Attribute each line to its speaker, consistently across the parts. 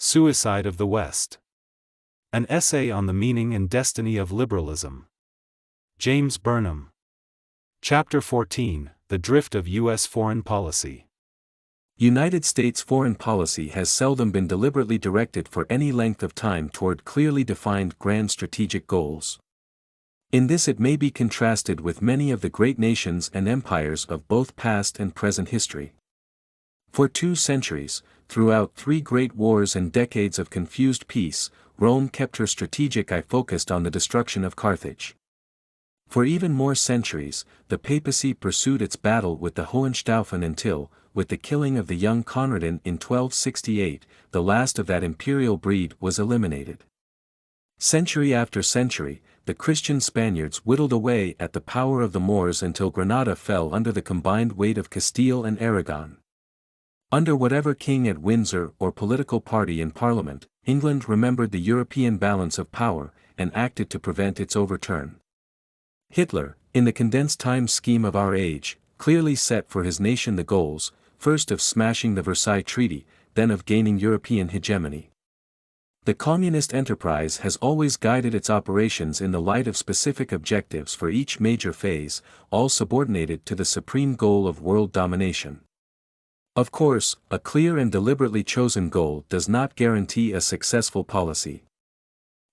Speaker 1: Suicide of the West. An essay on the meaning and destiny of liberalism. James Burnham. Chapter 14, The Drift of U.S. Foreign Policy.
Speaker 2: United States foreign policy has seldom been deliberately directed for any length of time toward clearly defined grand strategic goals. In this it may be contrasted with many of the great nations and empires of both past and present history. For 2 centuries, throughout 3 great wars and decades of confused peace, Rome kept her strategic eye focused on the destruction of Carthage. For even more centuries, the papacy pursued its battle with the Hohenstaufen until, with the killing of the young Conradin in 1268, the last of that imperial breed was eliminated. Century after century, the Christian Spaniards whittled away at the power of the Moors until Granada fell under the combined weight of Castile and Aragon. Under whatever king at Windsor or political party in Parliament, England remembered the European balance of power, and acted to prevent its overturn. Hitler, in the condensed time scheme of our age, clearly set for his nation the goals, first of smashing the Versailles Treaty, then of gaining European hegemony. The communist enterprise has always guided its operations in the light of specific objectives for each major phase, all subordinated to the supreme goal of world domination. Of course, a clear and deliberately chosen goal does not guarantee a successful policy.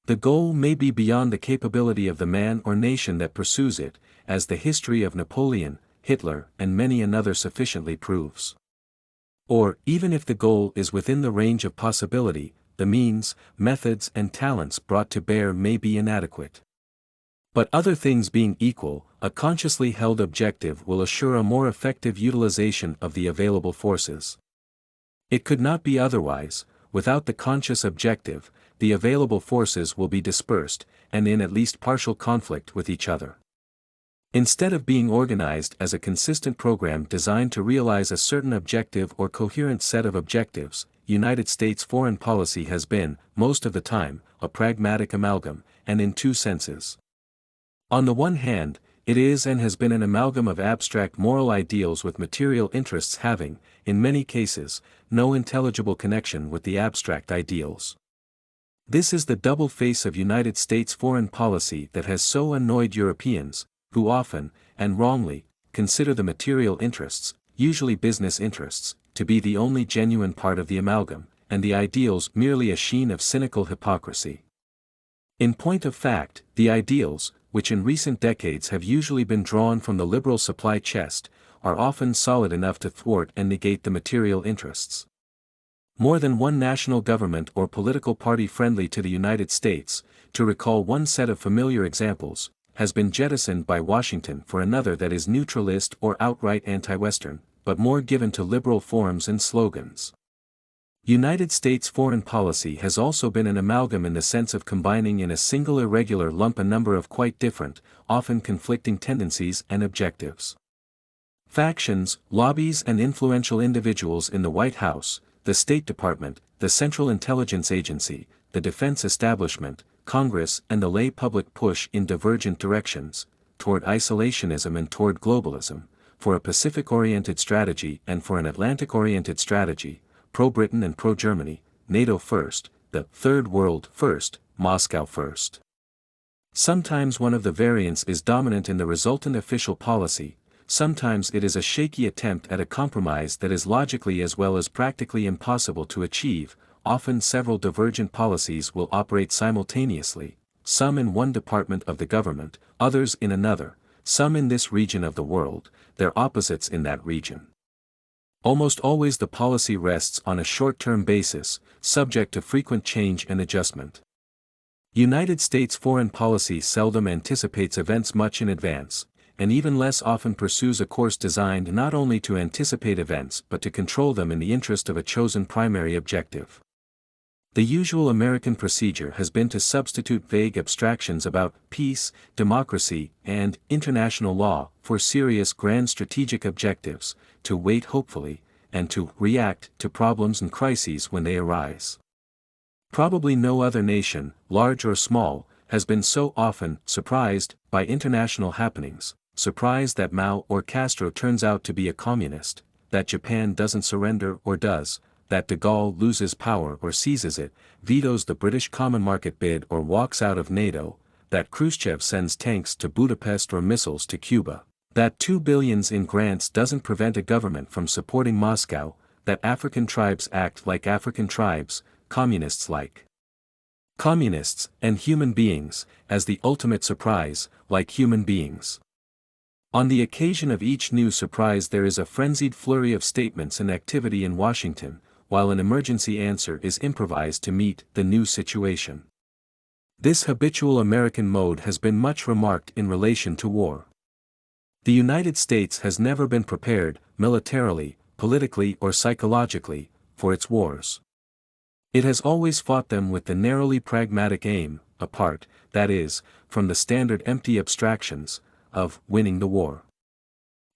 Speaker 2: The goal may be beyond the capability of the man or nation that pursues it, as the history of Napoleon, Hitler, and many another sufficiently proves. Or, even if the goal is within the range of possibility, the means, methods and talents brought to bear may be inadequate. But other things being equal, a consciously held objective will assure a more effective utilization of the available forces. It could not be otherwise. Without the conscious objective, the available forces will be dispersed, and in at least partial conflict with each other. Instead of being organized as a consistent program designed to realize a certain objective or coherent set of objectives, United States foreign policy has been, most of the time, a pragmatic amalgam, and in 2 senses. On the one hand, it is and has been an amalgam of abstract moral ideals with material interests having, in many cases, no intelligible connection with the abstract ideals. This is the double face of United States foreign policy that has so annoyed Europeans, who often, and wrongly, consider the material interests, usually business interests, to be the only genuine part of the amalgam, and the ideals merely a sheen of cynical hypocrisy. In point of fact, the ideals, which in recent decades have usually been drawn from the liberal supply chest, are often solid enough to thwart and negate the material interests. More than one national government or political party friendly to the United States, to recall one set of familiar examples, has been jettisoned by Washington for another that is neutralist or outright anti-Western, but more given to liberal forms and slogans. United States foreign policy has also been an amalgam in the sense of combining in a single irregular lump a number of quite different, often conflicting tendencies and objectives. Factions, lobbies and influential individuals in the White House, the State Department, the Central Intelligence Agency, the defense establishment, Congress and the lay public push in divergent directions, toward isolationism and toward globalism, for a Pacific-oriented strategy and for an Atlantic-oriented strategy, pro-Britain and pro-Germany, NATO first, the Third World first, Moscow first. Sometimes one of the variants is dominant in the resultant official policy, sometimes it is a shaky attempt at a compromise that is logically as well as practically impossible to achieve. Often several divergent policies will operate simultaneously, some in one department of the government, others in another, some in this region of the world, their opposites in that region. Almost always the policy rests on a short-term basis, subject to frequent change and adjustment. United States foreign policy seldom anticipates events much in advance, and even less often pursues a course designed not only to anticipate events but to control them in the interest of a chosen primary objective. The usual American procedure has been to substitute vague abstractions about peace, democracy, and international law for serious grand strategic objectives, to wait hopefully, and to react to problems and crises when they arise. Probably no other nation, large or small, has been so often surprised by international happenings, surprised that Mao or Castro turns out to be a communist, that Japan doesn't surrender or does, that de Gaulle loses power or seizes it, vetoes the British common market bid or walks out of NATO, that Khrushchev sends tanks to Budapest or missiles to Cuba, that $2 billion in grants doesn't prevent a government from supporting Moscow, that African tribes act like African tribes, communists like communists, and human beings, as the ultimate surprise, like human beings. On the occasion of each new surprise there is a frenzied flurry of statements and activity in Washington, while an emergency answer is improvised to meet the new situation. This habitual American mode has been much remarked in relation to war. The United States has never been prepared, militarily, politically or psychologically, for its wars. It has always fought them with the narrowly pragmatic aim, apart, that is, from the standard empty abstractions, of winning the war.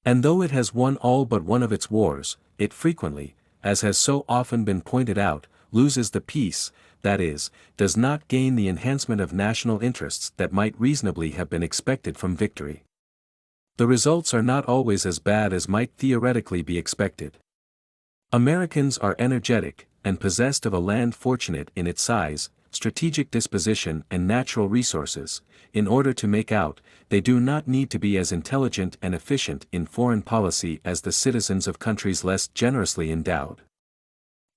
Speaker 2: And though it has won all but one of its wars, it frequently, as has so often been pointed out, loses the peace, that is, does not gain the enhancement of national interests that might reasonably have been expected from victory. The results are not always as bad as might theoretically be expected. Americans are energetic, and possessed of a land fortunate in its size, strategic disposition and natural resources. In order to make out, they do not need to be as intelligent and efficient in foreign policy as the citizens of countries less generously endowed.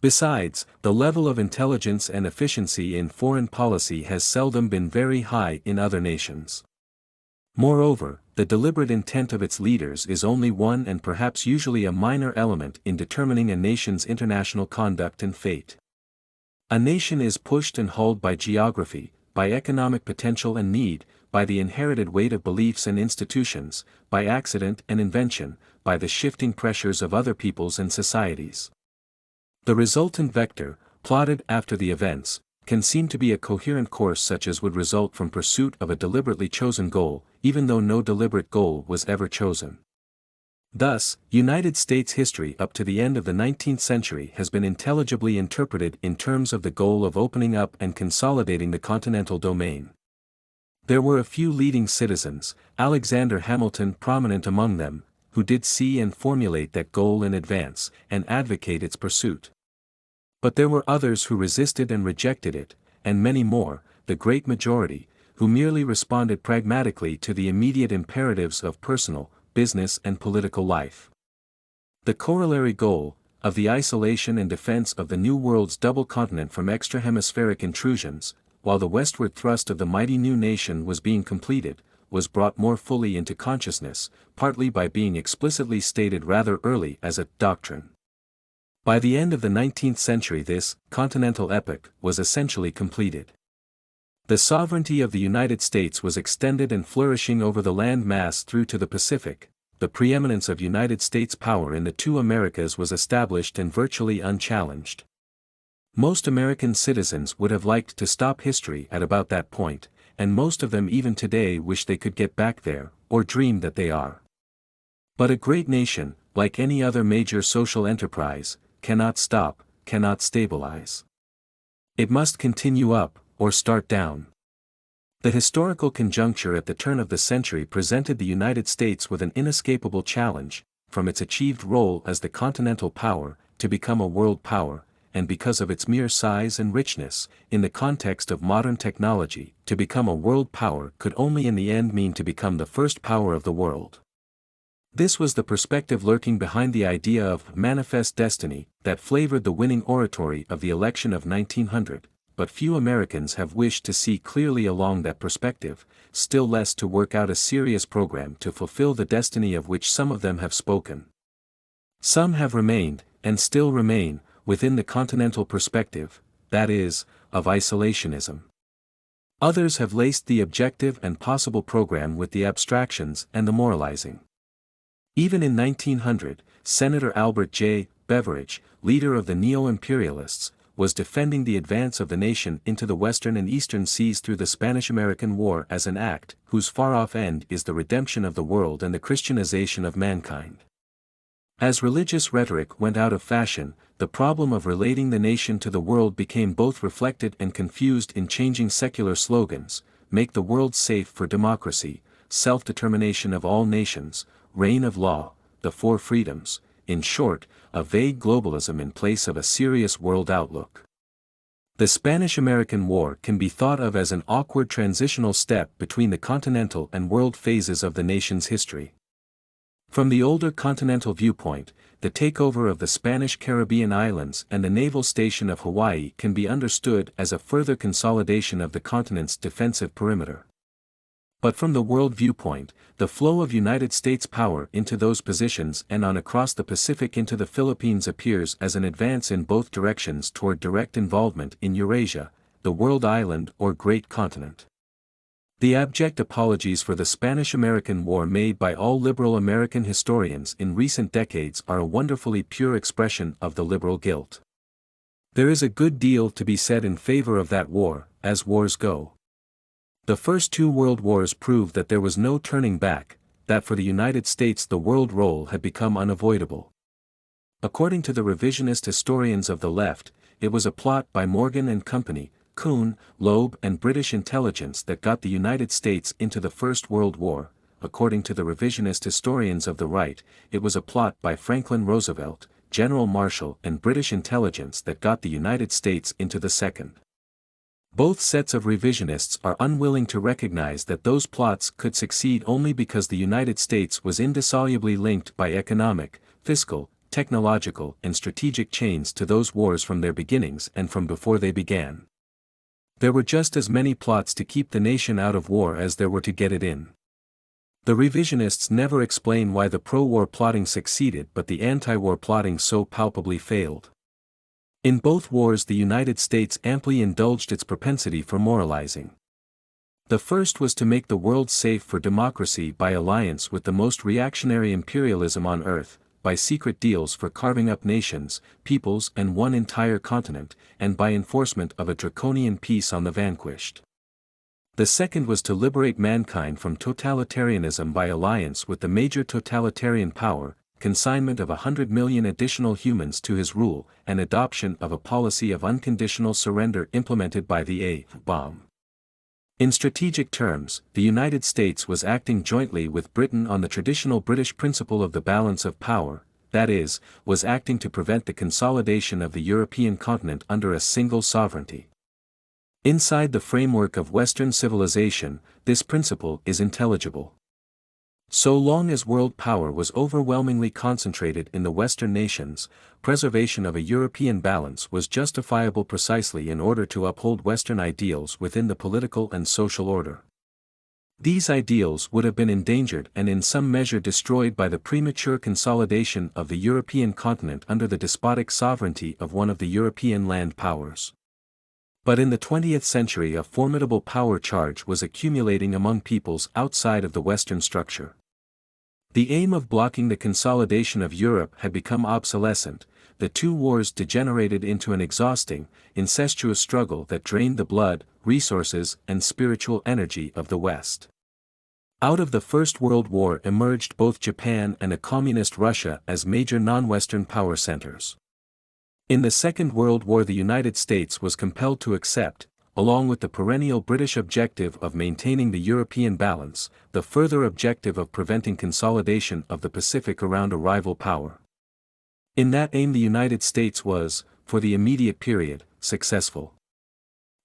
Speaker 2: Besides, the level of intelligence and efficiency in foreign policy has seldom been very high in other nations. Moreover, the deliberate intent of its leaders is only one and perhaps usually a minor element in determining a nation's international conduct and fate. A nation is pushed and hauled by geography, by economic potential and need, by the inherited weight of beliefs and institutions, by accident and invention, by the shifting pressures of other peoples and societies. The resultant vector, plotted after the events, can seem to be a coherent course such as would result from pursuit of a deliberately chosen goal, even though no deliberate goal was ever chosen. Thus, United States history up to the end of the 19th century has been intelligibly interpreted in terms of the goal of opening up and consolidating the continental domain. There were a few leading citizens, Alexander Hamilton prominent among them, who did see and formulate that goal in advance, and advocate its pursuit. But there were others who resisted and rejected it, and many more, the great majority, who merely responded pragmatically to the immediate imperatives of personal, business and political life. The corollary goal, of the isolation and defense of the New World's double continent from extra-hemispheric intrusions, while the westward thrust of the mighty new nation was being completed, was brought more fully into consciousness, partly by being explicitly stated rather early as a doctrine. By the end of the 19th century this continental epoch was essentially completed. The sovereignty of the United States was extended and flourishing over the land mass through to the Pacific. The preeminence of United States power in the two Americas was established and virtually unchallenged. Most American citizens would have liked to stop history at about that point, and most of them even today wish they could get back there, or dream that they are. But a great nation, like any other major social enterprise, cannot stop, cannot stabilize. It must continue up, or start down. The historical conjuncture at the turn of the century presented the United States with an inescapable challenge, from its achieved role as the continental power, to become a world power, and because of its mere size and richness, in the context of modern technology, to become a world power could only in the end mean to become the first power of the world. This was the perspective lurking behind the idea of manifest destiny that flavored the winning oratory of the election of 1900, but few Americans have wished to see clearly along that perspective, still less to work out a serious program to fulfill the destiny of which some of them have spoken. Some have remained, and still remain, within the continental perspective, that is, of isolationism. Others have laced the objective and possible program with the abstractions and the moralizing. Even in 1900, Senator Albert J. Beveridge, leader of the neo-imperialists, was defending the advance of the nation into the western and eastern seas through the Spanish-American War as an act whose far-off end is the redemption of the world and the Christianization of mankind. As religious rhetoric went out of fashion, the problem of relating the nation to the world became both reflected and confused in changing secular slogans: make the world safe for democracy, self-determination of all nations, reign of law, the four freedoms, in short, a vague globalism in place of a serious world outlook. The Spanish-American War can be thought of as an awkward transitional step between the continental and world phases of the nation's history. From the older continental viewpoint, the takeover of the Spanish Caribbean islands and the naval station of Hawaii can be understood as a further consolidation of the continent's defensive perimeter. But from the world viewpoint, the flow of United States power into those positions and on across the Pacific into the Philippines appears as an advance in both directions toward direct involvement in Eurasia, the world island or great continent. The abject apologies for the Spanish-American War made by all liberal American historians in recent decades are a wonderfully pure expression of the liberal guilt. There is a good deal to be said in favor of that war, as wars go. The first two world wars proved that there was no turning back, that for the United States the world role had become unavoidable. According to the revisionist historians of the left, it was a plot by Morgan and Company, Kuhn, Loeb and British intelligence that got the United States into the First World War. According to the revisionist historians of the right, it was a plot by Franklin Roosevelt, General Marshall and British intelligence that got the United States into the Second. Both sets of revisionists are unwilling to recognize that those plots could succeed only because the United States was indissolubly linked by economic, fiscal, technological and strategic chains to those wars from their beginnings and from before they began. There were just as many plots to keep the nation out of war as there were to get it in. The revisionists never explain why the pro-war plotting succeeded but the anti-war plotting so palpably failed. In both wars the United States amply indulged its propensity for moralizing. The first was to make the world safe for democracy by alliance with the most reactionary imperialism on earth, by secret deals for carving up nations, peoples and one entire continent, and by enforcement of a draconian peace on the vanquished. The second was to liberate mankind from totalitarianism by alliance with the major totalitarian power, consignment of 100 million additional humans to his rule, and adoption of a policy of unconditional surrender implemented by the A-bomb. In strategic terms, the United States was acting jointly with Britain on the traditional British principle of the balance of power, that is, was acting to prevent the consolidation of the European continent under a single sovereignty. Inside the framework of Western civilization, this principle is intelligible. So long as world power was overwhelmingly concentrated in the Western nations, preservation of a European balance was justifiable precisely in order to uphold Western ideals within the political and social order. These ideals would have been endangered and in some measure destroyed by the premature consolidation of the European continent under the despotic sovereignty of one of the European land powers. But in the 20th century a formidable power charge was accumulating among peoples outside of the Western structure. The aim of blocking the consolidation of Europe had become obsolescent, the two wars degenerated into an exhausting, incestuous struggle that drained the blood, resources and spiritual energy of the West. Out of the First World War emerged both Japan and a communist Russia as major non-Western power centers. In the Second World War the United States was compelled to accept, along with the perennial British objective of maintaining the European balance, the further objective of preventing consolidation of the Pacific around a rival power. In that aim the United States was, for the immediate period, successful.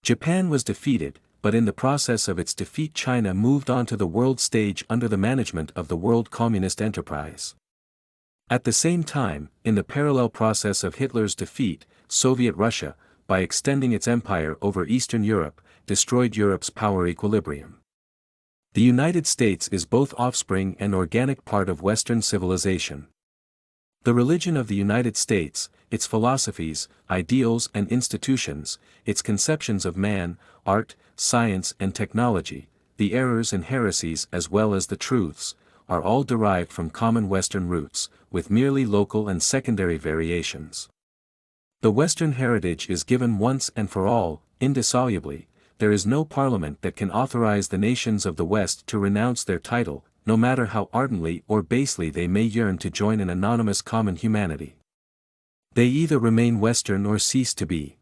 Speaker 2: Japan was defeated, but in the process of its defeat China moved onto the world stage under the management of the World Communist Enterprise. At the same time, in the parallel process of Hitler's defeat, Soviet Russia, by extending its empire over Eastern Europe, destroyed Europe's power equilibrium. The United States is both offspring and organic part of Western civilization. The religion of the United States, its philosophies, ideals and institutions, its conceptions of man, art, science and technology, the errors and heresies as well as the truths, are all derived from common Western roots, with merely local and secondary variations. The Western heritage is given once and for all, indissolubly. There is no parliament that can authorize the nations of the West to renounce their title, no matter how ardently or basely they may yearn to join an anonymous common humanity. They either remain Western or cease to be.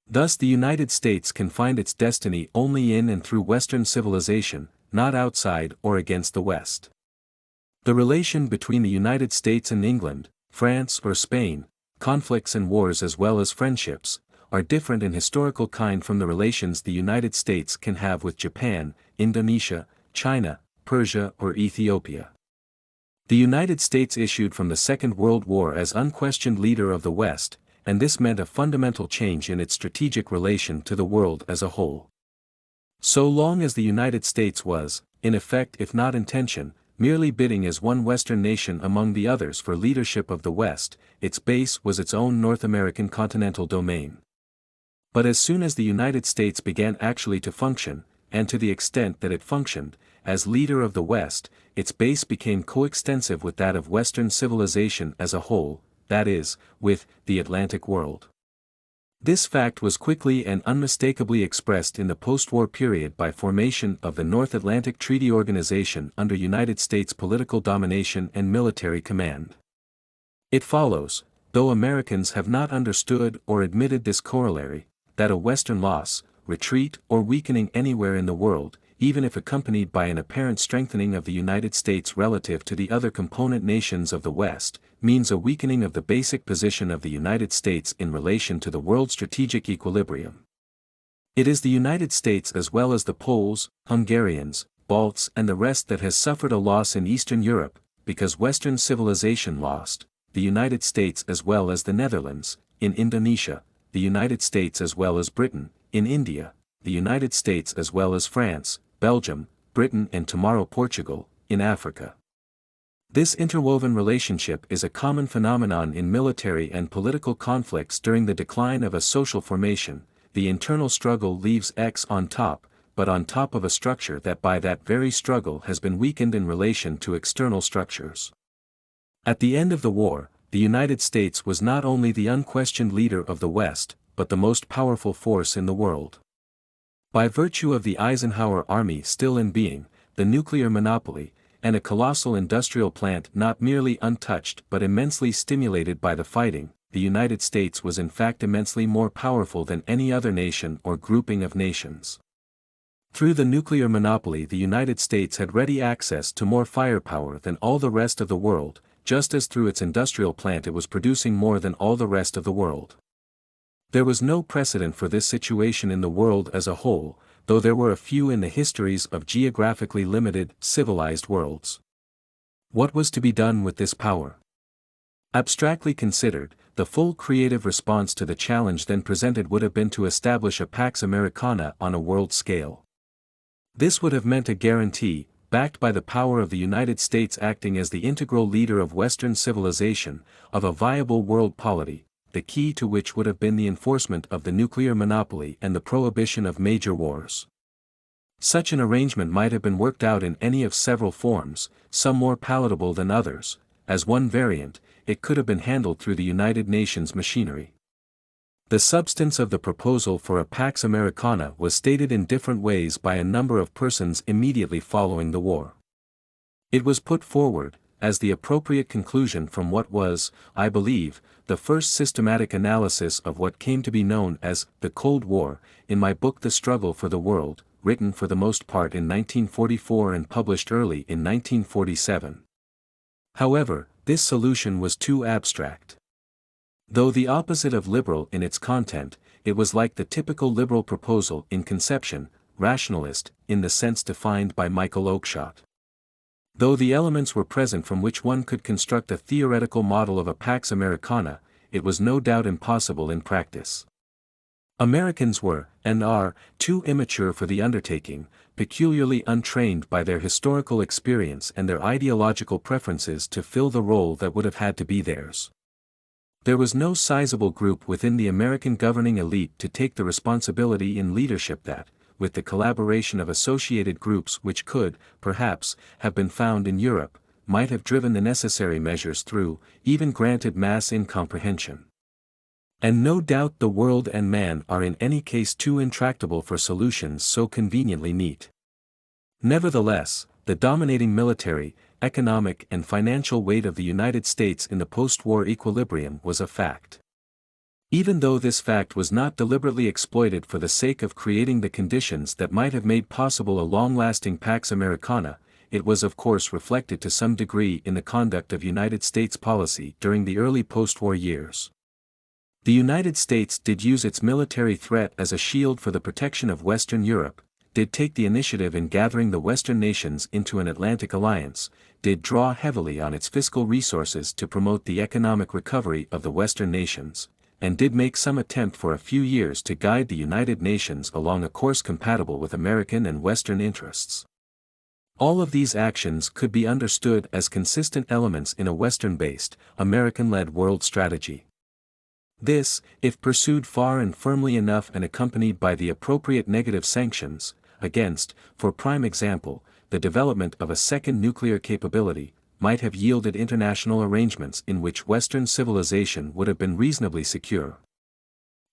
Speaker 2: Thus the United States can find its destiny only in and through Western civilization, not outside or against the West. The relation between the United States and England, France or Spain, conflicts and wars as well as friendships, are different in historical kind from the relations the United States can have with Japan, Indonesia, China, Persia or Ethiopia. The United States issued from the Second World War as unquestioned leader of the West, and this meant a fundamental change in its strategic relation to the world as a whole. So long as the United States was, in effect if not intention, merely bidding as one Western nation among the others for leadership of the West, its base was its own North American continental domain. But as soon as the United States began actually to function, and to the extent that it functioned, as leader of the West, its base became coextensive with that of Western civilization as a whole, that is, with the Atlantic world. This fact was quickly and unmistakably expressed in the post-war period by formation of the North Atlantic Treaty Organization under United States political domination and military command. It follows, though Americans have not understood or admitted this corollary, that a Western loss, retreat or weakening anywhere in the world, even if accompanied by an apparent strengthening of the United States relative to the other component nations of the West, means a weakening of the basic position of the United States in relation to the world strategic equilibrium. It is the United States as well as the Poles, Hungarians, Balts and the rest that has suffered a loss in Eastern Europe, because Western civilization lost, the United States as well as the Netherlands, in Indonesia, the United States as well as Britain, in India, the United States as well as France, Belgium, Britain and tomorrow Portugal, in Africa. This interwoven relationship is a common phenomenon in military and political conflicts during the decline of a social formation. The internal struggle leaves X on top, but on top of a structure that by that very struggle has been weakened in relation to external structures. At the end of the war, the United States was not only the unquestioned leader of the West, but the most powerful force in the world. By virtue of the Eisenhower Army still in being, the nuclear monopoly, and a colossal industrial plant not merely untouched but immensely stimulated by the fighting, the United States was in fact immensely more powerful than any other nation or grouping of nations. Through the nuclear monopoly the United States had ready access to more firepower than all the rest of the world, just as through its industrial plant it was producing more than all the rest of the world. There was no precedent for this situation in the world as a whole, though there were a few in the histories of geographically limited, civilized worlds. What was to be done with this power? Abstractly considered, the full creative response to the challenge then presented would have been to establish a Pax Americana on a world scale. This would have meant a guarantee, backed by the power of the United States acting as the integral leader of Western civilization, of a viable world polity, the key to which would have been the enforcement of the nuclear monopoly and the prohibition of major wars. Such an arrangement might have been worked out in any of several forms, some more palatable than others. As one variant, it could have been handled through the United Nations machinery. The substance of the proposal for a Pax Americana was stated in different ways by a number of persons immediately following the war. It was put forward, as the appropriate conclusion from what was, I believe, the first systematic analysis of what came to be known as the Cold War, in my book The Struggle for the World, written for the most part in 1944 and published early in 1947. However, this solution was too abstract. Though the opposite of liberal in its content, it was like the typical liberal proposal in conception, rationalist, in the sense defined by Michael Oakeshott. Though the elements were present from which one could construct a theoretical model of a Pax Americana, it was no doubt impossible in practice. Americans were, and are, too immature for the undertaking, peculiarly untrained by their historical experience and their ideological preferences to fill the role that would have had to be theirs. There was no sizable group within the American governing elite to take the responsibility in leadership that, with the collaboration of associated groups which could, perhaps, have been found in Europe, might have driven the necessary measures through, even granted mass incomprehension. And no doubt the world and man are in any case too intractable for solutions so conveniently neat. Nevertheless, the dominating military, economic and financial weight of the United States in the post-war equilibrium was a fact. Even though this fact was not deliberately exploited for the sake of creating the conditions that might have made possible a long-lasting Pax Americana, it was of course reflected to some degree in the conduct of United States policy during the early post-war years. The United States did use its military threat as a shield for the protection of Western Europe, did take the initiative in gathering the Western nations into an Atlantic alliance, did draw heavily on its fiscal resources to promote the economic recovery of the Western nations, and did make some attempt for a few years to guide the United Nations along a course compatible with American and Western interests. All of these actions could be understood as consistent elements in a Western-based, American-led world strategy. This, if pursued far and firmly enough and accompanied by the appropriate negative sanctions, against, for prime example, the development of a second nuclear capability, might have yielded international arrangements in which Western civilization would have been reasonably secure.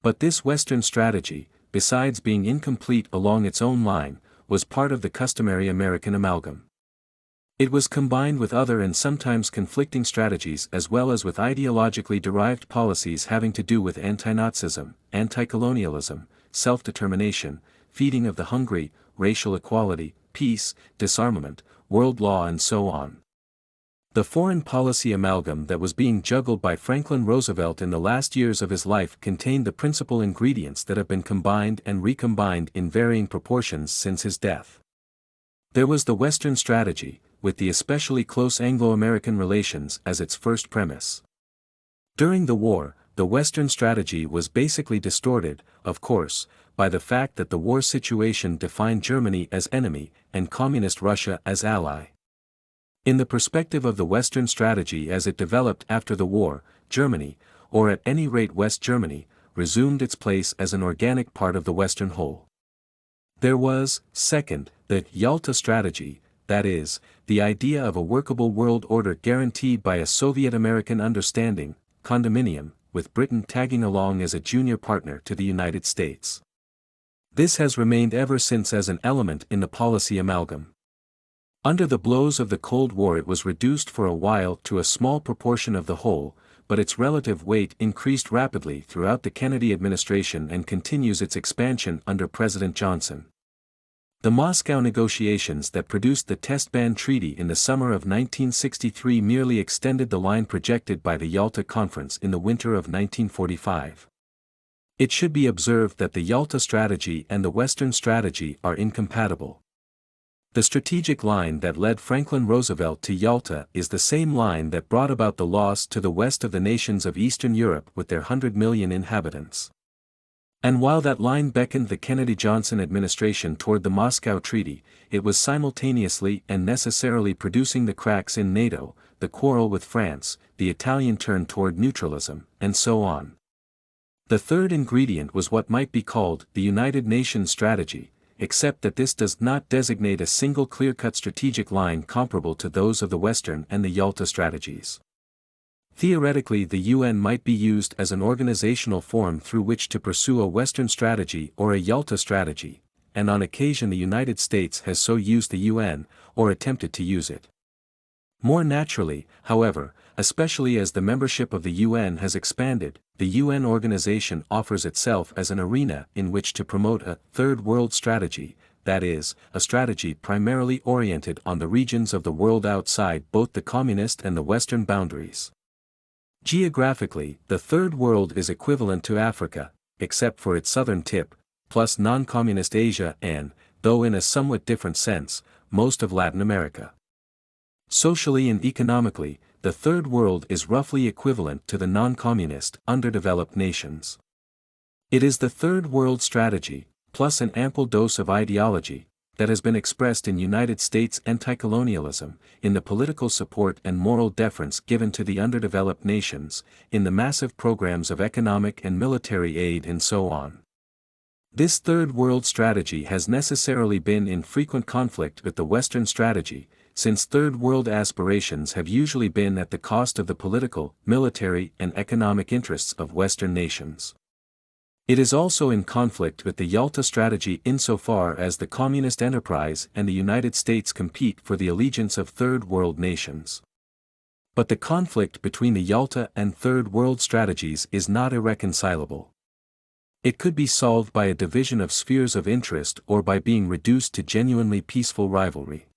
Speaker 2: But this Western strategy, besides being incomplete along its own line, was part of the customary American amalgam. It was combined with other and sometimes conflicting strategies as well as with ideologically derived policies having to do with anti-Nazism, anti-colonialism, self-determination, feeding of the hungry, racial equality, peace, disarmament, world law and so on. The foreign policy amalgam that was being juggled by Franklin Roosevelt in the last years of his life contained the principal ingredients that have been combined and recombined in varying proportions since his death. There was the Western strategy, with the especially close Anglo-American relations as its first premise. During the war, the Western strategy was basically distorted, of course, by the fact that the war situation defined Germany as enemy and Communist Russia as ally. In the perspective of the Western strategy as it developed after the war, Germany, or at any rate West Germany, resumed its place as an organic part of the Western whole. There was, second, the Yalta strategy, that is, the idea of a workable world order guaranteed by a Soviet-American understanding, condominium, with Britain tagging along as a junior partner to the United States. This has remained ever since as an element in the policy amalgam. Under the blows of the Cold War it was reduced for a while to a small proportion of the whole, but its relative weight increased rapidly throughout the Kennedy administration and continues its expansion under President Johnson. The Moscow negotiations that produced the Test Ban Treaty in the summer of 1963 merely extended the line projected by the Yalta Conference in the winter of 1945. It should be observed that the Yalta strategy and the Western strategy are incompatible. The strategic line that led Franklin Roosevelt to Yalta is the same line that brought about the loss to the west of the nations of Eastern Europe with their 100 million inhabitants. And while that line beckoned the Kennedy-Johnson administration toward the Moscow Treaty, it was simultaneously and necessarily producing the cracks in NATO, the quarrel with France, the Italian turn toward neutralism, and so on. The third ingredient was what might be called the United Nations strategy, except that this does not designate a single clear-cut strategic line comparable to those of the Western and the Yalta strategies. Theoretically, the UN might be used as an organizational form through which to pursue a Western strategy or a Yalta strategy, and on occasion the United States has so used the UN, or attempted to use it. More naturally, however, especially as the membership of the UN has expanded, the UN organization offers itself as an arena in which to promote a Third World strategy, that is, a strategy primarily oriented on the regions of the world outside both the communist and the Western boundaries. Geographically, the Third World is equivalent to Africa, except for its southern tip, plus non-communist Asia and, though in a somewhat different sense, most of Latin America. Socially and economically, the Third World is roughly equivalent to the non-communist, underdeveloped nations. It is the Third World strategy, plus an ample dose of ideology, that has been expressed in United States anti-colonialism, in the political support and moral deference given to the underdeveloped nations, in the massive programs of economic and military aid and so on. This Third World strategy has necessarily been in frequent conflict with the Western strategy, since Third World aspirations have usually been at the cost of the political, military and economic interests of Western nations. It is also in conflict with the Yalta strategy insofar as the communist enterprise and the United States compete for the allegiance of Third World nations. But the conflict between the Yalta and Third World strategies is not irreconcilable. It could be solved by a division of spheres of interest or by being reduced to genuinely peaceful rivalry.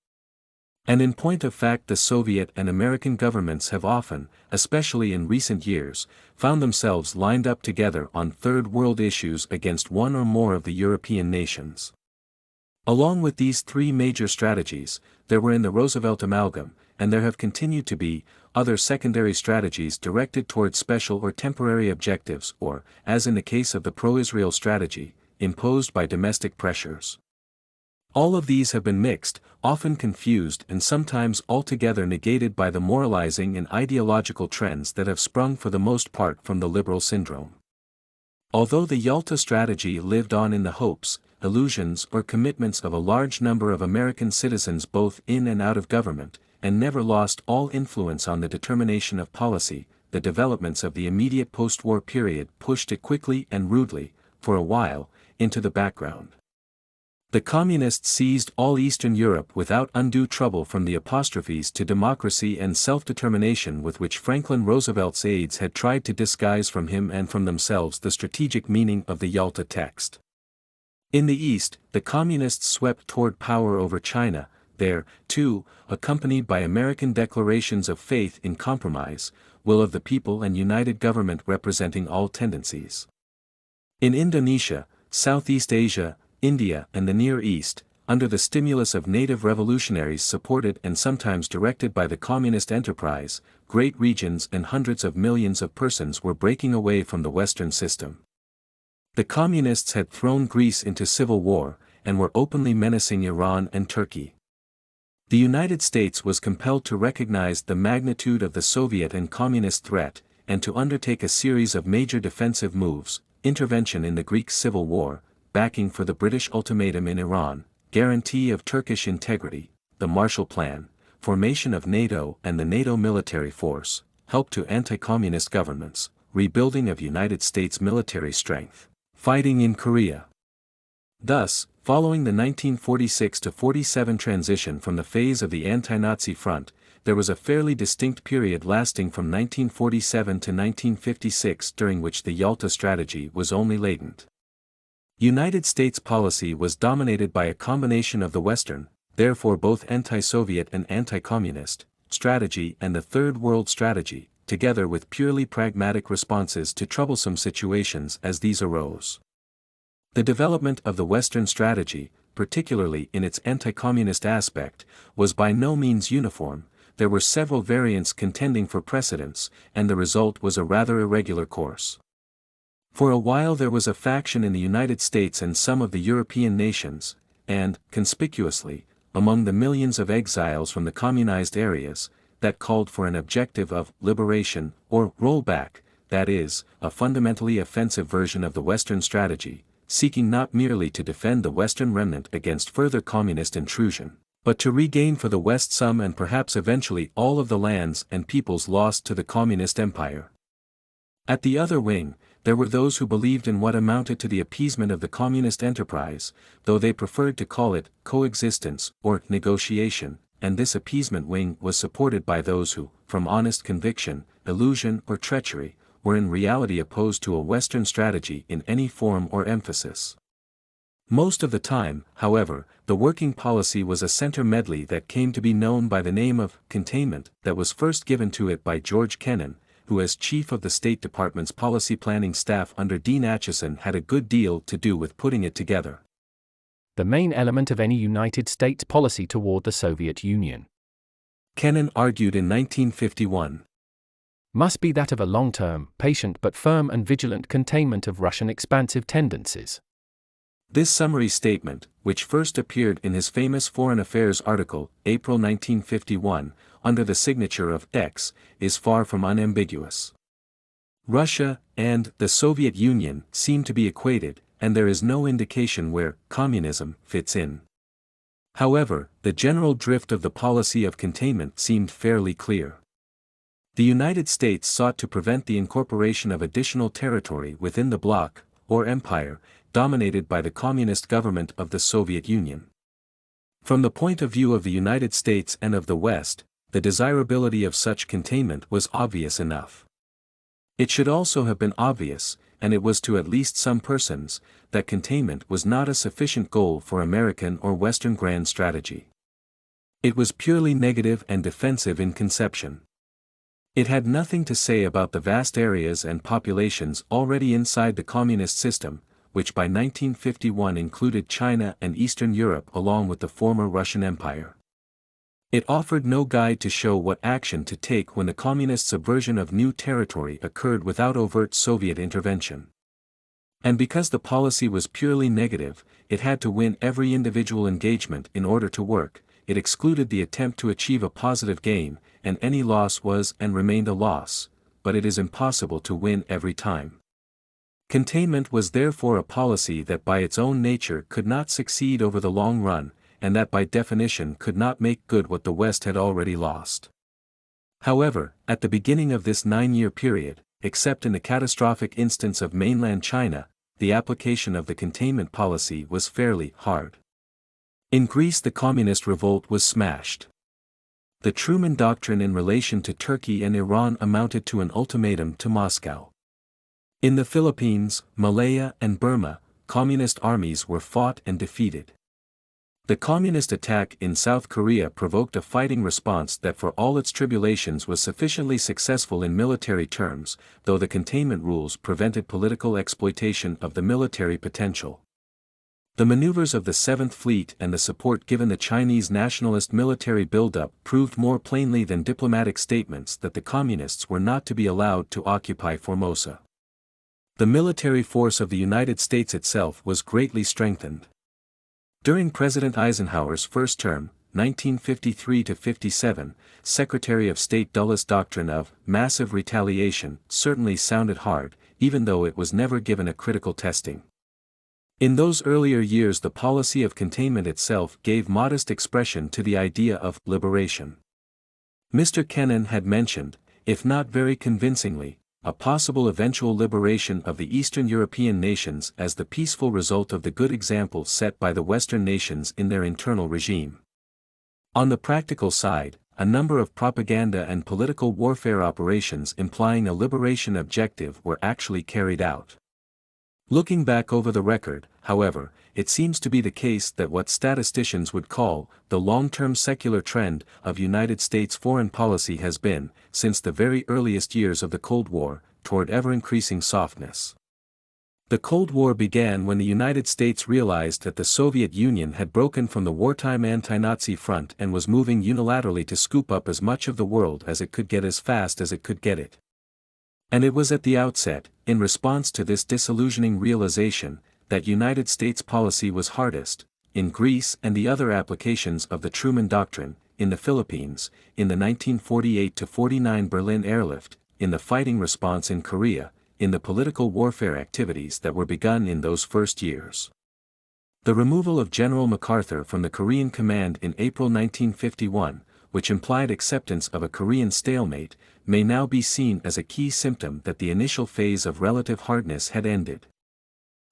Speaker 2: And in point of fact, the Soviet and American governments have often, especially in recent years, found themselves lined up together on third world issues against one or more of the European nations. Along with these three major strategies, there were in the Roosevelt amalgam, and there have continued to be, other secondary strategies directed towards special or temporary objectives or, as in the case of the pro-Israel strategy, imposed by domestic pressures. All of these have been mixed, often confused and sometimes altogether negated by the moralizing and ideological trends that have sprung for the most part from the liberal syndrome. Although the Yalta strategy lived on in the hopes, illusions or commitments of a large number of American citizens both in and out of government, and never lost all influence on the determination of policy, the developments of the immediate post-war period pushed it quickly and rudely, for a while, into the background. The Communists seized all Eastern Europe without undue trouble, from the apostrophes to democracy and self-determination with which Franklin Roosevelt's aides had tried to disguise from him and from themselves the strategic meaning of the Yalta text. In the East, the Communists swept toward power over China, there, too, accompanied by American declarations of faith in compromise, will of the people and united government representing all tendencies. In Indonesia, Southeast Asia, India and the Near East, under the stimulus of native revolutionaries supported and sometimes directed by the communist enterprise, great regions and hundreds of millions of persons were breaking away from the Western system. The communists had thrown Greece into civil war, and were openly menacing Iran and Turkey. The United States was compelled to recognize the magnitude of the Soviet and communist threat, and to undertake a series of major defensive moves: intervention in the Greek Civil War, backing for the British ultimatum in Iran, guarantee of Turkish integrity, the Marshall Plan, formation of NATO and the NATO military force, help to anti-communist governments, rebuilding of United States military strength, fighting in Korea. Thus, following the 1946-47 transition from the phase of the anti-Nazi front, there was a fairly distinct period lasting from 1947 to 1956 during which the Yalta strategy was only latent. United States policy was dominated by a combination of the Western, therefore both anti-Soviet and anti-communist, strategy and the Third World strategy, together with purely pragmatic responses to troublesome situations as these arose. The development of the Western strategy, particularly in its anti-communist aspect, was by no means uniform. There were several variants contending for precedence, and the result was a rather irregular course. For a while there was a faction in the United States and some of the European nations, and, conspicuously, among the millions of exiles from the communized areas, that called for an objective of liberation, or rollback, that is, a fundamentally offensive version of the Western strategy, seeking not merely to defend the Western remnant against further communist intrusion, but to regain for the West some and perhaps eventually all of the lands and peoples lost to the communist empire. At the other wing, there were those who believed in what amounted to the appeasement of the communist enterprise, though they preferred to call it coexistence or negotiation, and this appeasement wing was supported by those who, from honest conviction, illusion or treachery, were in reality opposed to a Western strategy in any form or emphasis. Most of the time, however, the working policy was a center medley that came to be known by the name of containment, that was first given to it by George Kennan, who as chief of the State Department's policy planning staff under Dean Acheson had a good deal to do with putting it together.
Speaker 3: The main element of any United States policy toward the Soviet Union,
Speaker 2: Kennan argued in 1951,
Speaker 3: must be that of a long-term, patient but firm and vigilant containment of Russian expansive tendencies.
Speaker 2: This summary statement, which first appeared in his famous Foreign Affairs article, April 1951, under the signature of X, is far from unambiguous. Russia and the Soviet Union seem to be equated, and there is no indication where communism fits in. However, the general drift of the policy of containment seemed fairly clear. The United States sought to prevent the incorporation of additional territory within the bloc, or empire, dominated by the communist government of the Soviet Union. From the point of view of the United States and of the West, the desirability of such containment was obvious enough. It should also have been obvious, and it was to at least some persons, that containment was not a sufficient goal for American or Western grand strategy. It was purely negative and defensive in conception. It had nothing to say about the vast areas and populations already inside the communist system, which by 1951 included China and Eastern Europe along with the former Russian Empire. It offered no guide to show what action to take when the communist subversion of new territory occurred without overt Soviet intervention. And because the policy was purely negative, it had to win every individual engagement in order to work. It excluded the attempt to achieve a positive gain, and any loss was and remained a loss, but it is impossible to win every time. Containment was therefore a policy that by its own nature could not succeed over the long run, and that by definition could not make good what the West had already lost. However, at the beginning of this 9-year period, except in the catastrophic instance of mainland China, the application of the containment policy was fairly hard. In Greece the communist revolt was smashed. The Truman Doctrine in relation to Turkey and Iran amounted to an ultimatum to Moscow. In the Philippines, Malaya and Burma, communist armies were fought and defeated. The communist attack in South Korea provoked a fighting response that for all its tribulations was sufficiently successful in military terms, though the containment rules prevented political exploitation of the military potential. The maneuvers of the 7th Fleet and the support given the Chinese nationalist military buildup proved more plainly than diplomatic statements that the communists were not to be allowed to occupy Formosa. The military force of the United States itself was greatly strengthened. During President Eisenhower's first term, 1953–57, Secretary of State Dulles' doctrine of massive retaliation certainly sounded hard, even though it was never given a critical testing. In those earlier years the policy of containment itself gave modest expression to the idea of liberation. Mr. Kennan had mentioned, if not very convincingly, a possible eventual liberation of the Eastern European nations as the peaceful result of the good example set by the Western nations in their internal regime. On the practical side, a number of propaganda and political warfare operations implying a liberation objective were actually carried out. Looking back over the record, however, it seems to be the case that what statisticians would call the long-term secular trend of United States foreign policy has been, since the very earliest years of the Cold War, toward ever-increasing softness. The Cold War began when the United States realized that the Soviet Union had broken from the wartime anti-Nazi front and was moving unilaterally to scoop up as much of the world as it could get as fast as it could get it. And it was at the outset, in response to this disillusioning realization, that United States policy was hardest, in Greece and the other applications of the Truman Doctrine, in the Philippines, in the 1948–49 Berlin airlift, in the fighting response in Korea, in the political warfare activities that were begun in those first years. The removal of General MacArthur from the Korean command in April 1951, which implied acceptance of a Korean stalemate, may now be seen as a key symptom that the initial phase of relative hardness had ended.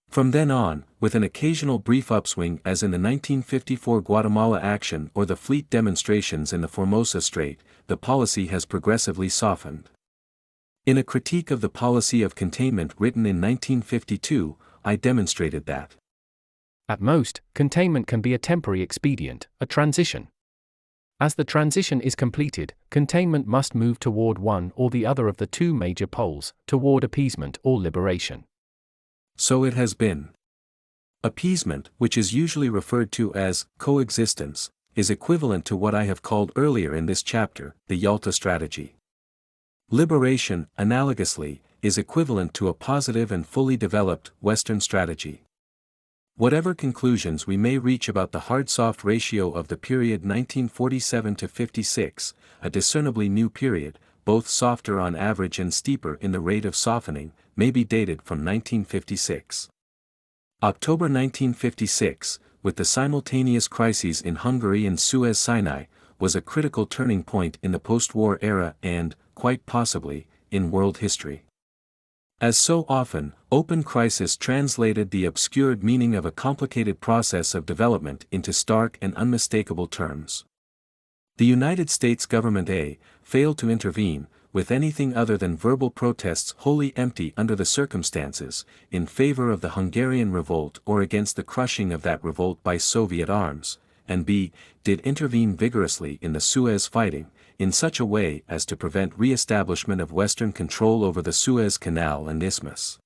Speaker 2: From then on, with an occasional brief upswing as in the 1954 Guatemala action or the fleet demonstrations in the Formosa Strait, the policy has progressively softened. In a critique of the policy of containment written in 1952, I demonstrated that
Speaker 3: at most, containment can be a temporary expedient, a transition. As the transition is completed, containment must move toward one or the other of the two major poles, toward appeasement or liberation.
Speaker 2: So it has been. Appeasement, which is usually referred to as coexistence, is equivalent to what I have called earlier in this chapter, the Yalta strategy. Liberation, analogously, is equivalent to a positive and fully developed Western strategy. Whatever conclusions we may reach about the hard-soft ratio of the period 1947–56, a discernibly new period, both softer on average and steeper in the rate of softening, may be dated from 1956. October 1956, with the simultaneous crises in Hungary and Suez Sinai, was a critical turning point in the post-war era and, quite possibly, in world history. As so often, open crisis translated the obscured meaning of a complicated process of development into stark and unmistakable terms. The United States government failed to intervene, with anything other than verbal protests wholly empty under the circumstances, in favor of the Hungarian revolt or against the crushing of that revolt by Soviet arms, and b. did intervene vigorously in the Suez fighting, in such a way as to prevent re-establishment of Western control over the Suez Canal and Isthmus.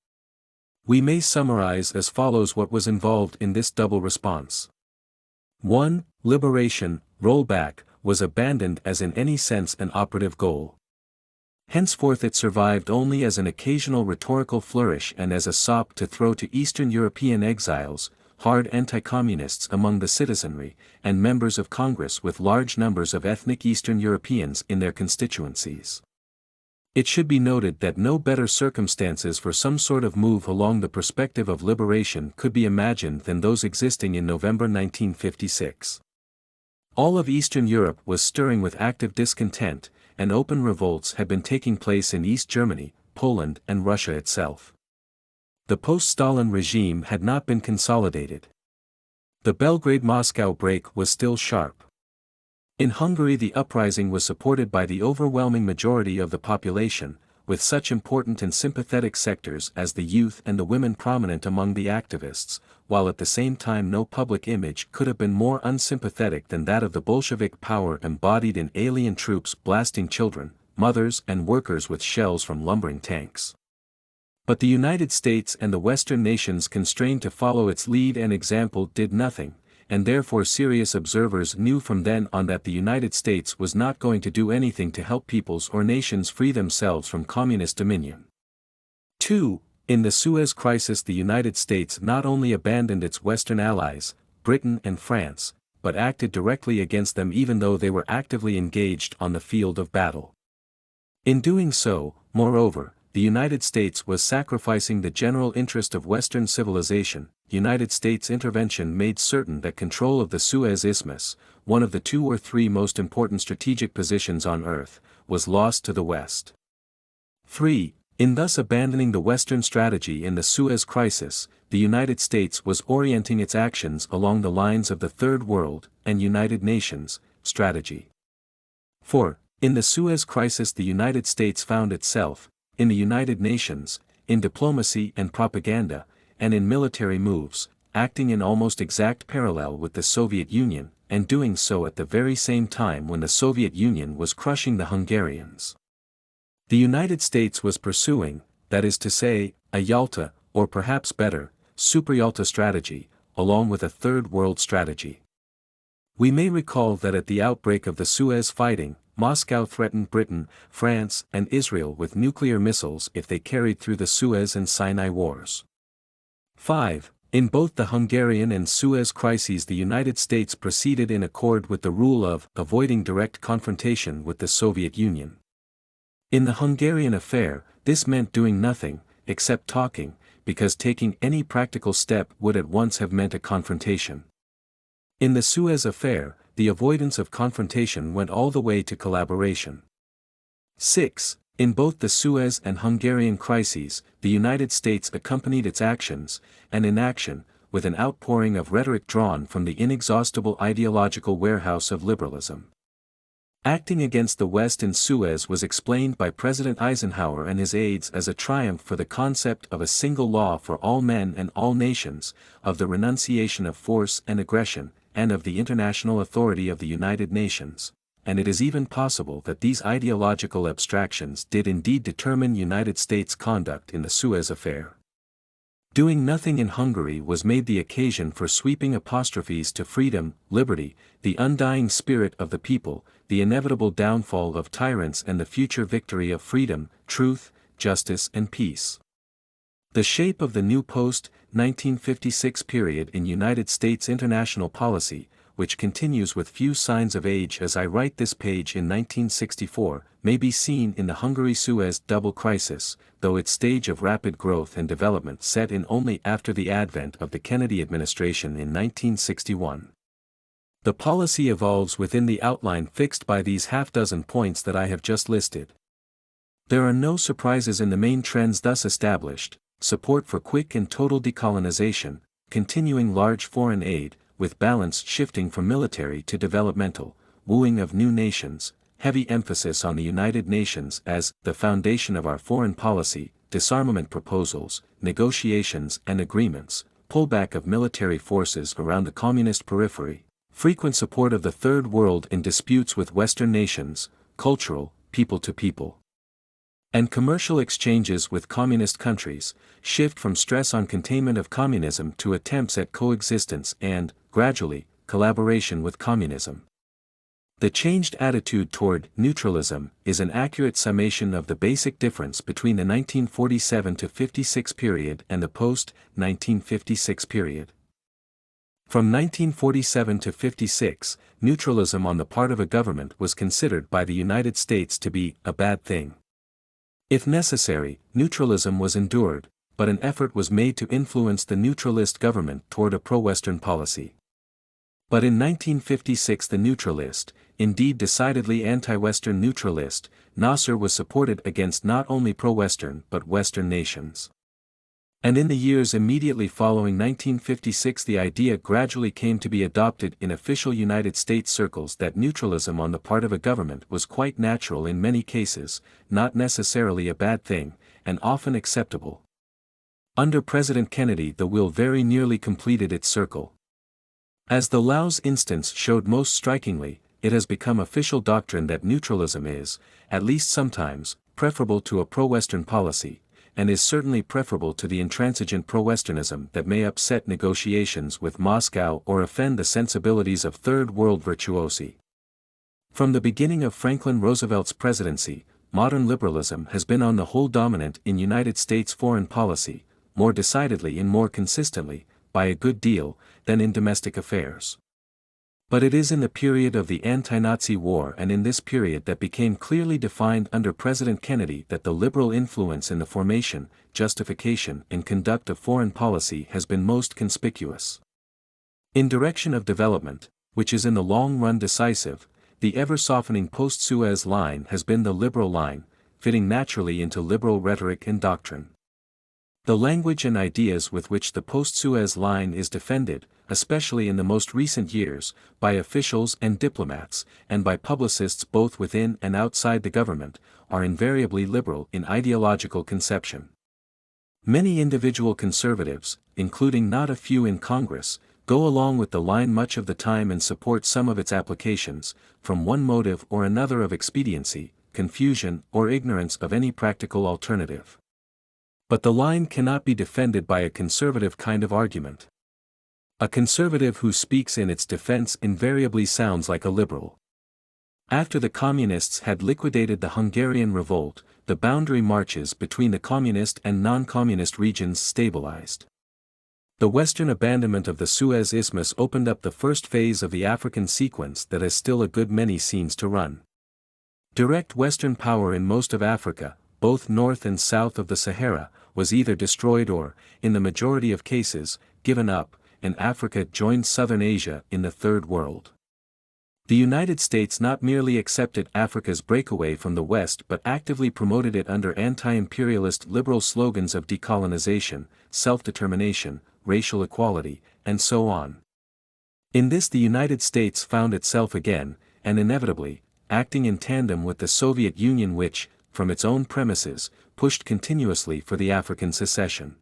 Speaker 2: We may summarize as follows what was involved in this double response. 1. Liberation, rollback, was abandoned as in any sense an operative goal. Henceforth it survived only as an occasional rhetorical flourish and as a sop to throw to Eastern European exiles, hard anti-communists among the citizenry, and members of Congress with large numbers of ethnic Eastern Europeans in their constituencies. It should be noted that no better circumstances for some sort of move along the perspective of liberation could be imagined than those existing in November 1956. All of Eastern Europe was stirring with active discontent, and open revolts had been taking place in East Germany, Poland and Russia itself. The post-Stalin regime had not been consolidated. The Belgrade-Moscow break was still sharp. In Hungary the uprising was supported by the overwhelming majority of the population, with such important and sympathetic sectors as the youth and the women prominent among the activists, while at the same time no public image could have been more unsympathetic than that of the Bolshevik power embodied in alien troops blasting children, mothers and workers with shells from lumbering tanks. But the United States and the Western nations constrained to follow its lead and example did nothing, and therefore serious observers knew from then on that the United States was not going to do anything to help peoples or nations free themselves from communist dominion. 2. In the Suez Crisis the United States not only abandoned its Western allies, Britain and France, but acted directly against them even though they were actively engaged on the field of battle. In doing so, moreover, the United States was sacrificing the general interest of Western civilization. United States intervention made certain that control of the Suez Isthmus, one of the 2 or 3 most important strategic positions on Earth, was lost to the West. 3. In thus abandoning the Western strategy in the Suez Crisis, the United States was orienting its actions along the lines of the Third World and United Nations strategy. 4. In the Suez Crisis the United States found itself, in the United Nations, in diplomacy and propaganda, and in military moves, acting in almost exact parallel with the Soviet Union, and doing so at the very same time when the Soviet Union was crushing the Hungarians. The United States was pursuing, that is to say, a Yalta, or perhaps better, Super Yalta strategy, along with a Third World strategy. We may recall that at the outbreak of the Suez fighting, Moscow threatened Britain, France and Israel with nuclear missiles if they carried through the Suez and Sinai Wars. 5. In both the Hungarian and Suez crises the United States proceeded in accord with the rule of avoiding direct confrontation with the Soviet Union. In the Hungarian affair, this meant doing nothing, except talking, because taking any practical step would at once have meant a confrontation. In the Suez affair, the avoidance of confrontation went all the way to collaboration. 6. In both the Suez and Hungarian crises, the United States accompanied its actions, and inaction, with an outpouring of rhetoric drawn from the inexhaustible ideological warehouse of liberalism. Acting against the West in Suez was explained by President Eisenhower and his aides as a triumph for the concept of a single law for all men and all nations, of the renunciation of force and aggression, and of the international authority of the United Nations. And it is even possible that these ideological abstractions did indeed determine United States conduct in the Suez affair. Doing nothing in Hungary was made the occasion for sweeping apostrophes to freedom, liberty, the undying spirit of the people, the inevitable downfall of tyrants and the future victory of freedom, truth, justice and peace. The shape of the new post-1956 period in United States international policy, which continues with few signs of age as I write this page in 1964, may be seen in the Hungary-Suez double crisis, though its stage of rapid growth and development set in only after the advent of the Kennedy administration in 1961. The policy evolves within the outline fixed by these half-dozen points that I have just listed. There are no surprises in the main trends thus established: support for quick and total decolonization, continuing large foreign aid, with balance shifting from military to developmental, wooing of new nations, heavy emphasis on the United Nations as the foundation of our foreign policy, disarmament proposals, negotiations and agreements, pullback of military forces around the communist periphery, frequent support of the Third World in disputes with Western nations, cultural, people-to-people, and commercial exchanges with communist countries, shift from stress on containment of communism to attempts at coexistence and, gradually, collaboration with communism. The changed attitude toward neutralism is an accurate summation of the basic difference between the 1947-56 period and the post-1956 period. From 1947 to 56, neutralism on the part of a government was considered by the United States to be a bad thing. If necessary, neutralism was endured, but an effort was made to influence the neutralist government toward a pro-Western policy. But in 1956 the neutralist, indeed decidedly anti-Western neutralist, Nasser was supported against not only pro-Western but Western nations. And in the years immediately following 1956 the idea gradually came to be adopted in official United States circles that neutralism on the part of a government was quite natural in many cases, not necessarily a bad thing, and often acceptable. Under President Kennedy the will very nearly completed its circle. As the Laos instance showed most strikingly, it has become official doctrine that neutralism is, at least sometimes, preferable to a pro-Western policy, and is certainly preferable to the intransigent pro-Westernism that may upset negotiations with Moscow or offend the sensibilities of Third World virtuosi. From the beginning of Franklin Roosevelt's presidency, modern liberalism has been on the whole dominant in United States foreign policy, more decidedly and more consistently, by a good deal, than in domestic affairs. But it is in the period of the anti-Nazi war and in this period that became clearly defined under President Kennedy that the liberal influence in the formation, justification and conduct of foreign policy has been most conspicuous. In direction of development, which is in the long run decisive, the ever-softening post-Suez line has been the liberal line, fitting naturally into liberal rhetoric and doctrine. The language and ideas with which the post-Suez line is defended, especially in the most recent years, by officials and diplomats, and by publicists both within and outside the government, are invariably liberal in ideological conception. Many individual conservatives, including not a few in Congress, go along with the line much of the time and support some of its applications, from one motive or another of expediency, confusion or ignorance of any practical alternative. But the line cannot be defended by a conservative kind of argument. A conservative who speaks in its defense invariably sounds like a liberal. After the communists had liquidated the Hungarian revolt, the boundary marches between the communist and non-communist regions stabilized. The Western abandonment of the Suez Isthmus opened up the first phase of the African sequence that has still a good many scenes to run. Direct Western power in most of Africa, both north and south of the Sahara, was either destroyed or, in the majority of cases, given up, and Africa joined Southern Asia in the Third World. The United States not merely accepted Africa's breakaway from the West but actively promoted it under anti-imperialist liberal slogans of decolonization, self-determination, racial equality, and so on. In this the United States found itself again, and inevitably, acting in tandem with the Soviet Union which, from its own premises, pushed continuously for the African secession.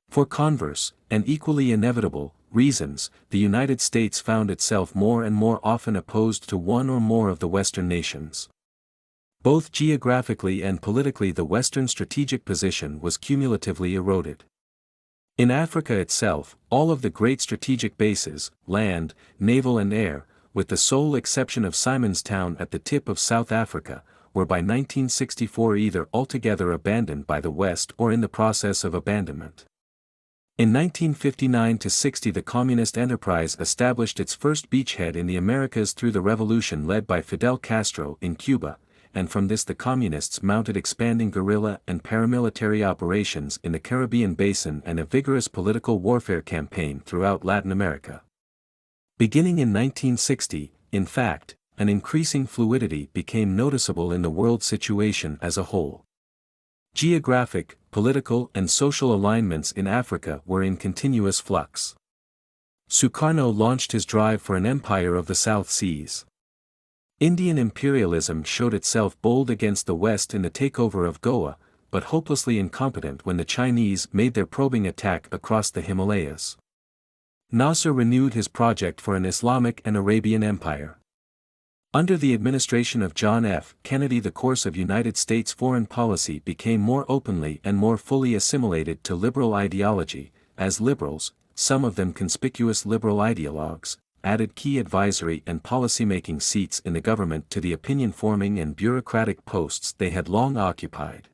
Speaker 2: For converse, and equally inevitable, reasons, the United States found itself more and more often opposed to one or more of the Western nations. Both geographically and politically the Western strategic position was cumulatively eroded. In Africa itself, all of the great strategic bases, land, naval and air, with the sole exception of Simonstown at the tip of South Africa, were by 1964 either altogether abandoned by the West or in the process of abandonment. In 1959–60 the communist enterprise established its first beachhead in the Americas through the revolution led by Fidel Castro in Cuba, and from this the communists mounted expanding guerrilla and paramilitary operations in the Caribbean basin and a vigorous political warfare campaign throughout Latin America. Beginning in 1960, in fact, an increasing fluidity became noticeable in the world situation as a whole. Geographic, political and social alignments in Africa were in continuous flux. Sukarno launched his drive for an empire of the South Seas. Indian imperialism showed itself bold against the West in the takeover of Goa, but hopelessly incompetent when the Chinese made their probing attack across the Himalayas. Nasser renewed his project for an Islamic and Arabian empire. Under the administration of John F. Kennedy, the course of United States foreign policy became more openly and more fully assimilated to liberal ideology, as liberals, some of them conspicuous liberal ideologues, added key advisory and policymaking seats in the government to the opinion-forming and bureaucratic posts they had long occupied.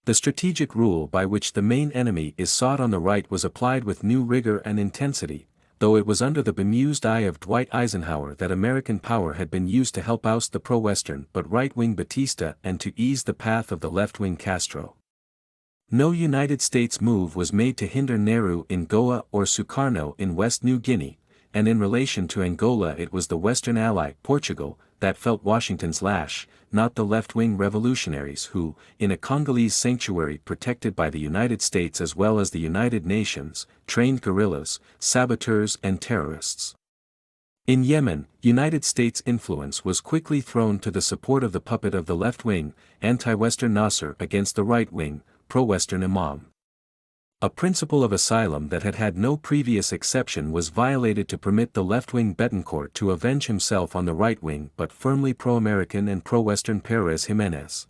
Speaker 2: The strategic rule by which the main enemy is sought on the right was applied with new rigor and intensity, though it was under the bemused eye of Dwight Eisenhower that American power had been used to help oust the pro-Western but right-wing Batista and to ease the path of the left-wing Castro. No United States move was made to hinder Nehru in Goa or Sukarno in West New Guinea, and in relation to Angola it was the Western ally, Portugal, that felt Washington's lash, not the left-wing revolutionaries who, in a Congolese sanctuary protected by the United States as well as the United Nations, trained guerrillas, saboteurs and terrorists. In Yemen, United States influence was quickly thrown to the support of the puppet of the left-wing, anti-Western Nasser against the right-wing, pro-Western Imam. A principle of asylum that had had no previous exception was violated to permit the left-wing Betancourt to avenge himself on the right-wing but firmly pro-American and pro-Western Pérez Jiménez.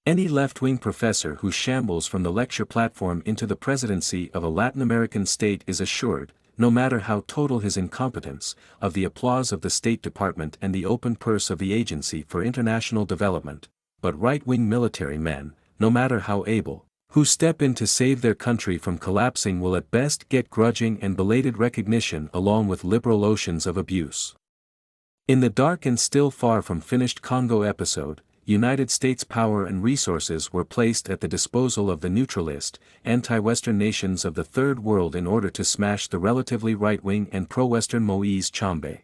Speaker 2: Any left-wing professor who shambles from the lecture platform into the presidency of a Latin American state is assured, no matter how total his incompetence, of the applause of the State Department and the open purse of the Agency for International Development, but right-wing military men, no matter how able, who step in to save their country from collapsing will at best get grudging and belated recognition along with liberal oceans of abuse. In the dark and still far from finished Congo episode, United States power and resources were placed at the disposal of the neutralist, anti-Western nations of the Third World in order to smash the relatively right-wing and pro-Western Moise Tshombe.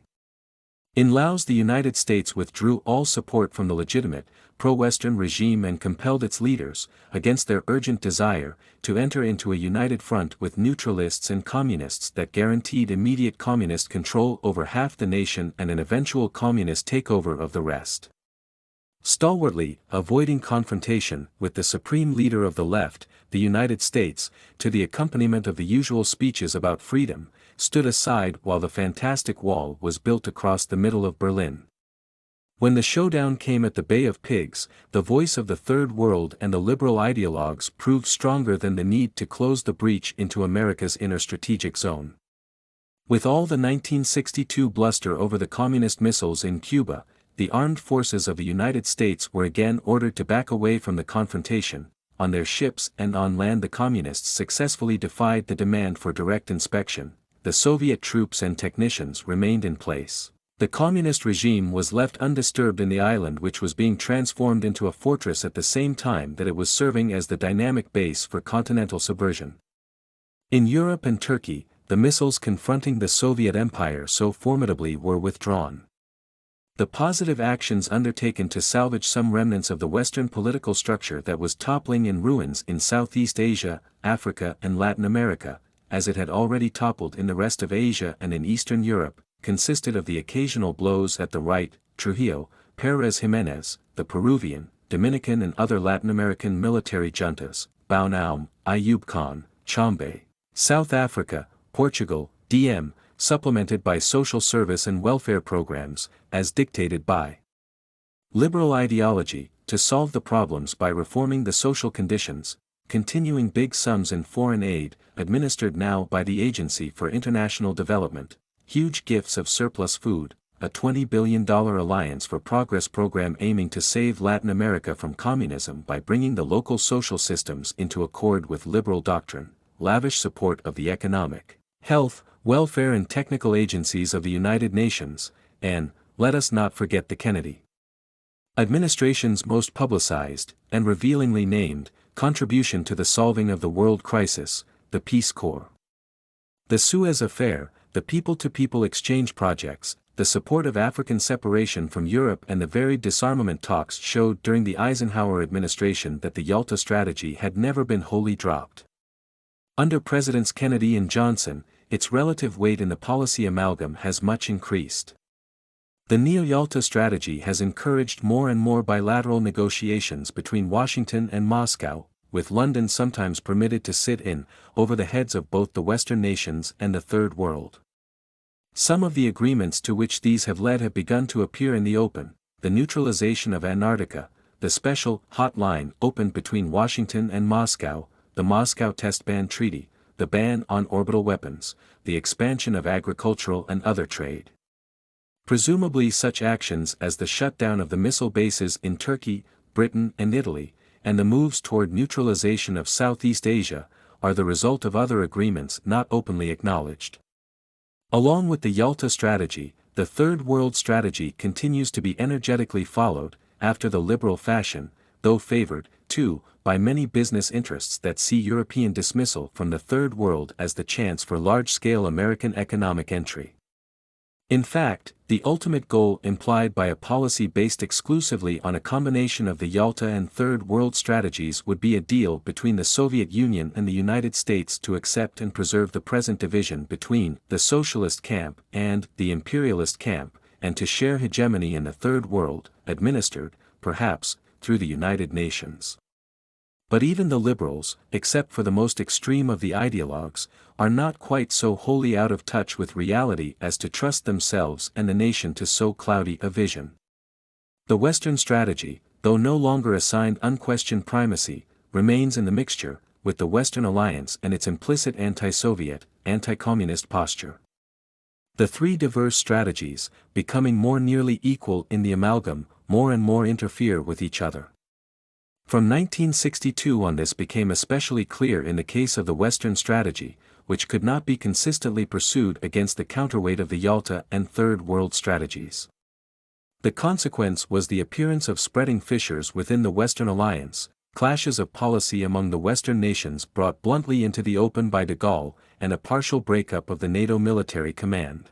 Speaker 2: In Laos, the United States withdrew all support from the legitimate, pro-Western regime and compelled its leaders, against their urgent desire, to enter into a united front with neutralists and communists that guaranteed immediate communist control over half the nation and an eventual communist takeover of the rest. Stalwartly, avoiding confrontation with the supreme leader of the left, the United States, to the accompaniment of the usual speeches about freedom, stood aside while the fantastic wall was built across the middle of Berlin. When the showdown came at the Bay of Pigs, the voice of the Third World and the liberal ideologues proved stronger than the need to close the breach into America's inner strategic zone. With all the 1962 bluster over the communist missiles in Cuba, the armed forces of the United States were again ordered to back away from the confrontation. On their ships and on land the communists successfully defied the demand for direct inspection. The Soviet troops and technicians remained in place. The communist regime was left undisturbed in the island, which was being transformed into a fortress at the same time that it was serving as the dynamic base for continental subversion. In Europe and Turkey, the missiles confronting the Soviet Empire so formidably were withdrawn. The positive actions undertaken to salvage some remnants of the Western political structure that was toppling in ruins in Southeast Asia, Africa and Latin America, as it had already toppled in the rest of Asia and in Eastern Europe, consisted of the occasional blows at the right, Trujillo, Pérez Jiménez, the Peruvian, Dominican and other Latin American military juntas, Burnham, Ayub Khan, Tshombe, South Africa, Portugal, DM, supplemented by social service and welfare programs, as dictated by liberal ideology, to solve the problems by reforming the social conditions, continuing big sums in foreign aid, administered now by the Agency for International Development, huge gifts of surplus food, a $20 billion Alliance for Progress program aiming to save Latin America from communism by bringing the local social systems into accord with liberal doctrine, lavish support of the economic, health, welfare and technical agencies of the United Nations, and, let us not forget the Kennedy administration's most publicized, and revealingly named, contribution to the solving of the world crisis, the Peace Corps. The Suez Affair, the people-to-people exchange projects, the support of African separation from Europe and the varied disarmament talks showed during the Eisenhower administration that the Yalta strategy had never been wholly dropped. Under Presidents Kennedy and Johnson, its relative weight in the policy amalgam has much increased. The Neo-Yalta strategy has encouraged more and more bilateral negotiations between Washington and Moscow, with London sometimes permitted to sit in, over the heads of both the Western nations and the Third World. Some of the agreements to which these have led have begun to appear in the open: the neutralization of Antarctica, the special hot line opened between Washington and Moscow, the Moscow Test Ban Treaty, the ban on orbital weapons, the expansion of agricultural and other trade. Presumably such actions as the shutdown of the missile bases in Turkey, Britain and Italy, and the moves toward neutralization of Southeast Asia, are the result of other agreements not openly acknowledged. Along with the Yalta Strategy, the Third World Strategy continues to be energetically followed, after the liberal fashion, though favored, too, by many business interests that see European dismissal from the Third World as the chance for large-scale American economic entry. In fact, the ultimate goal implied by a policy based exclusively on a combination of the Yalta and Third World strategies would be a deal between the Soviet Union and the United States to accept and preserve the present division between the socialist camp and the imperialist camp, and to share hegemony in the Third World, administered, perhaps, through the United Nations. But even the liberals, except for the most extreme of the ideologues, are not quite so wholly out of touch with reality as to trust themselves and the nation to so cloudy a vision. The Western strategy, though no longer assigned unquestioned primacy, remains in the mixture, with the Western alliance and its implicit anti-Soviet, anti-communist posture. The three diverse strategies, becoming more nearly equal in the amalgam, more and more interfere with each other. From 1962 on, this became especially clear in the case of the Western strategy, which could not be consistently pursued against the counterweight of the Yalta and Third World strategies. The consequence was the appearance of spreading fissures within the Western alliance, clashes of policy among the Western nations brought bluntly into the open by de Gaulle, and a partial breakup of the NATO military command.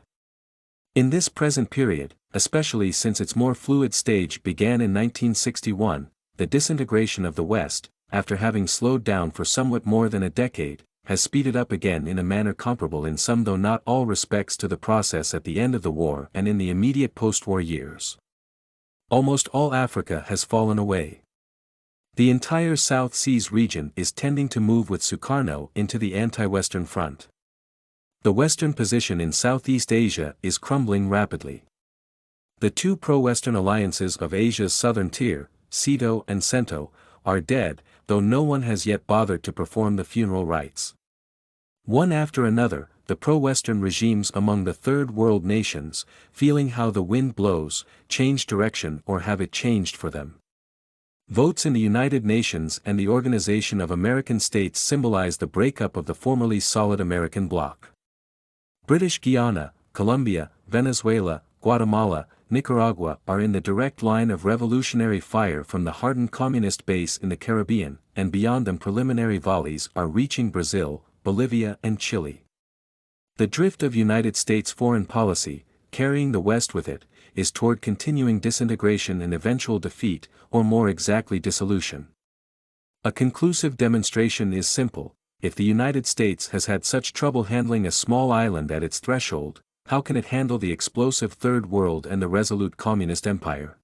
Speaker 2: In this present period, especially since its more fluid stage began in 1961, the disintegration of the West, after having slowed down for somewhat more than a decade, has speeded up again in a manner comparable in some though not all respects to the process at the end of the war and in the immediate post-war years. Almost all Africa has fallen away. The entire South Seas region is tending to move with Sukarno into the anti-Western front. The Western position in Southeast Asia is crumbling rapidly. The two pro-Western alliances of Asia's southern tier, SEATO and CENTO, are dead, though no one has yet bothered to perform the funeral rites. One after another, the pro-Western regimes among the Third World nations, feeling how the wind blows, change direction or have it changed for them. Votes in the United Nations and the Organization of American States symbolize the breakup of the formerly solid American bloc. British Guiana, Colombia, Venezuela, Guatemala, Nicaragua are in the direct line of revolutionary fire from the hardened communist base in the Caribbean, and beyond them preliminary volleys are reaching Brazil, Bolivia and Chile. The drift of United States foreign policy, carrying the West with it, is toward continuing disintegration and eventual defeat, or more exactly dissolution. A conclusive demonstration is simple: if the United States has had such trouble handling a small island at its threshold, how can it handle the explosive Third World and the resolute Communist Empire?